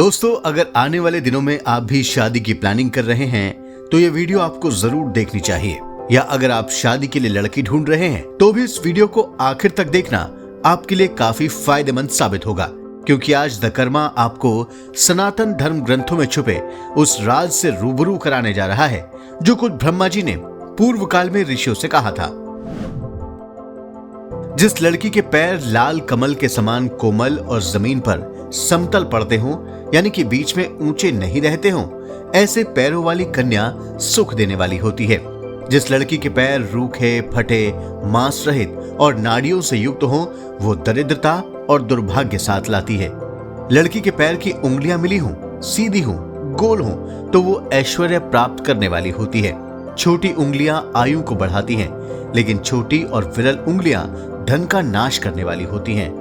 दोस्तों, अगर आने वाले दिनों में आप भी शादी की प्लानिंग कर रहे हैं तो ये वीडियो आपको जरूर देखनी चाहिए। या अगर आप शादी के लिए लड़की ढूंढ रहे हैं तो भी इस वीडियो को आखिर तक देखना आपके लिए काफी फायदेमंद साबित होगा, क्योंकि आज द कर्मा आपको सनातन धर्म ग्रंथों में छुपे उस राज से रूबरू कराने जा रहा है जो कुछ ब्रह्मा जी ने पूर्व काल में ऋषियों से कहा था। जिस लड़की के पैर लाल कमल के समान कोमल और जमीन पर समतल पड़ते हों, यानी कि बीच में ऊंचे नहीं रहते हों, ऐसे पैरों वाली कन्या सुख देने वाली होती है। जिस लड़की के पैर रूखे, फटे, मांस रहित और नाड़ियों से युक्त हों, वो दरिद्रता और दुर्भाग्य साथ लाती है। लड़की के पैर की उंगलियां मिली हों, सीधी हों, गोल हों, तो वो ऐश्वर्य प्राप्त करने वाली होती है। छोटी उंगलियां आयु को बढ़ाती हैं, लेकिन छोटी और विरल उंगलियां धन का नाश करने वाली होती हैं।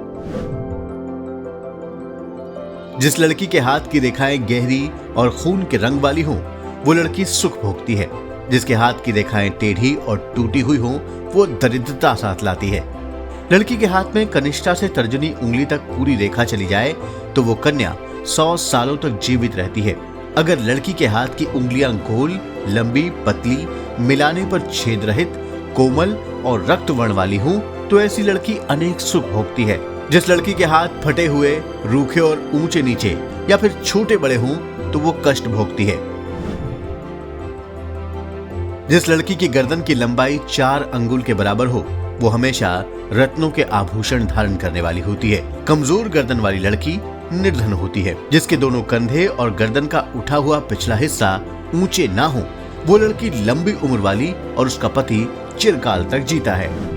जिस लड़की के हाथ की रेखाएं गहरी और खून के रंग वाली हों, वो लड़की सुख भोगती है। जिसके हाथ की रेखाएं टेढ़ी और टूटी हुई हों, वो दरिद्रता साथ लाती है। लड़की के हाथ में कनिष्ठा से तर्जनी उंगली तक पूरी रेखा चली जाए तो वो कन्या 100 सालों तक जीवित रहती है। अगर लड़की के हाथ की उंगलियां गोल, लंबी, पतली, मिलाने पर छेद रहित, कोमल और रक्त वर्ण वाली हों, तो ऐसी लड़की अनेक सुख भोगती है। जिस लड़की के हाथ फटे हुए, रूखे और ऊंचे नीचे या फिर छोटे बड़े हों, तो वो कष्ट भोगती है। जिस लड़की की गर्दन की लंबाई 4 अंगुल के बराबर हो, वो हमेशा रत्नों के आभूषण धारण करने वाली होती है। कमजोर गर्दन वाली लड़की निर्धन होती है। जिसके दोनों कंधे और गर्दन का उठा हुआ पिछला हिस्सा ऊंचे ना हो, वो लड़की लंबी उम्र वाली और उसका पति चिरकाल तक जीता है।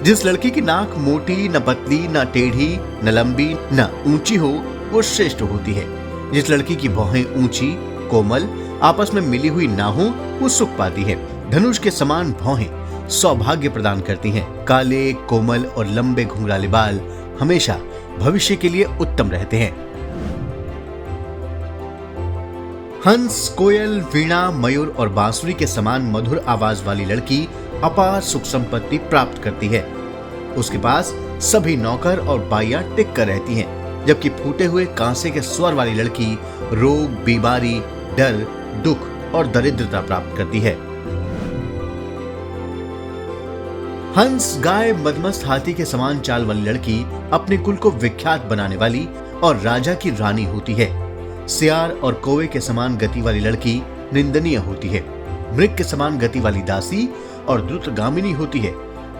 जिस लड़की की नाक मोटी, न पतली, न टेढ़ी, न लंबी, न ऊंची हो, वो श्रेष्ठ होती है। जिस लड़की की भौहें ऊंची, कोमल, आपस में मिली हुई ना हो, वो सुख पाती है। धनुष के समान भौहें सौभाग्य प्रदान करती हैं। काले, कोमल और लंबे घुंघराले बाल हमेशा भविष्य के लिए उत्तम रहते हैं। हंस, कोयल, वीणा, मयूर और बांसुरी के समान मधुर आवाज वाली लड़की अपार सुख संपत्ति प्राप्त करती है। उसके पास सभी नौकर और बाइयां टिक कर रहती हैं, जबकि फूटे हुए कांसे के स्वर वाली लड़की रोग, बीमारी, डर, दुख और दरिद्रता प्राप्त करती है। हंस, गाय, मदमस्त हाथी के समान चाल वाली लड़की अपने कुल को विख्यात बनाने वाली और राजा की रानी होती है। सियार और कौवे के समान गति वाली लड़की निंदनीय होती है। मृग के समान गति वाली दासी और द्रुतगामिनी होती है।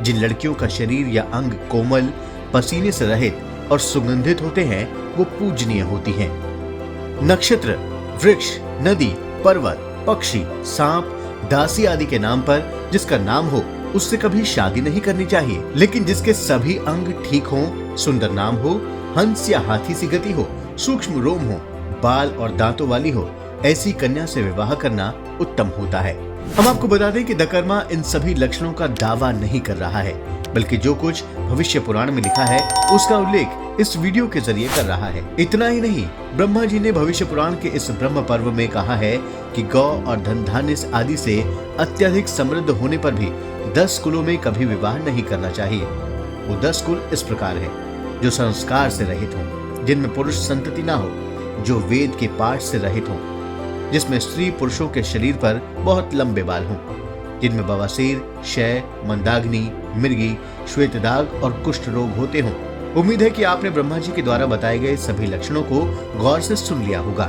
जिन लड़कियों का शरीर या अंग कोमल, पसीने से रहित और सुगंधित होते हैं, वो पूजनीय होती हैं। नक्षत्र, वृक्ष, नदी, पर्वत, पक्षी, सांप, दासी आदि के नाम पर जिसका नाम हो, उससे कभी शादी नहीं करनी चाहिए। लेकिन जिसके सभी अंग ठीक हों, सुंदर नाम हो, हंस या हाथी सी गति हो, सूक्ष्म रोम हो, बाल और दांतों वाली हो, ऐसी कन्या से विवाह करना उत्तम होता है। हम आपको बता दें कि द कर्मा इन सभी लक्षणों का दावा नहीं कर रहा है, बल्कि जो कुछ भविष्य पुराण में लिखा है उसका उल्लेख इस वीडियो के जरिए कर रहा है। इतना ही नहीं, ब्रह्मा जी ने भविष्य पुराण के इस ब्रह्म पर्व में कहा है कि गौ और धन धान्य आदि से अत्यधिक समृद्ध होने पर भी 10 कुलों में कभी विवाह नहीं करना चाहिए। वो 10 कुल इस प्रकार है: जो संस्कार से रहित हो, जिनमें पुरुष संतति ना हो, जो वेद के पाठ से रहित हो, जिसमें स्त्री पुरुषों के शरीर पर बहुत लंबे बाल हों, जिनमें बवासीर, क्षय, मंदाग्नि, मिर्गी, श्वेत दाग और कुष्ठ रोग होते हों। उम्मीद है कि आपने ब्रह्मा जी के द्वारा बताए गए सभी लक्षणों को गौर से सुन लिया होगा,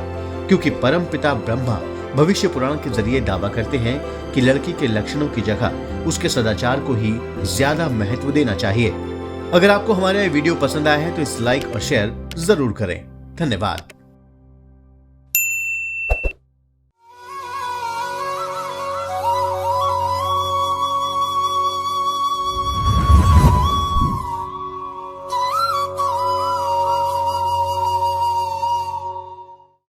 क्योंकि परम पिता ब्रह्मा भविष्य पुराण के जरिए दावा करते हैं कि लड़की के लक्षणों की जगह उसके सदाचार को ही ज्यादा महत्व देना चाहिए। अगर आपको हमारा ये वीडियो पसंद आया है तो इस लाइक और शेयर जरूर करें। धन्यवाद।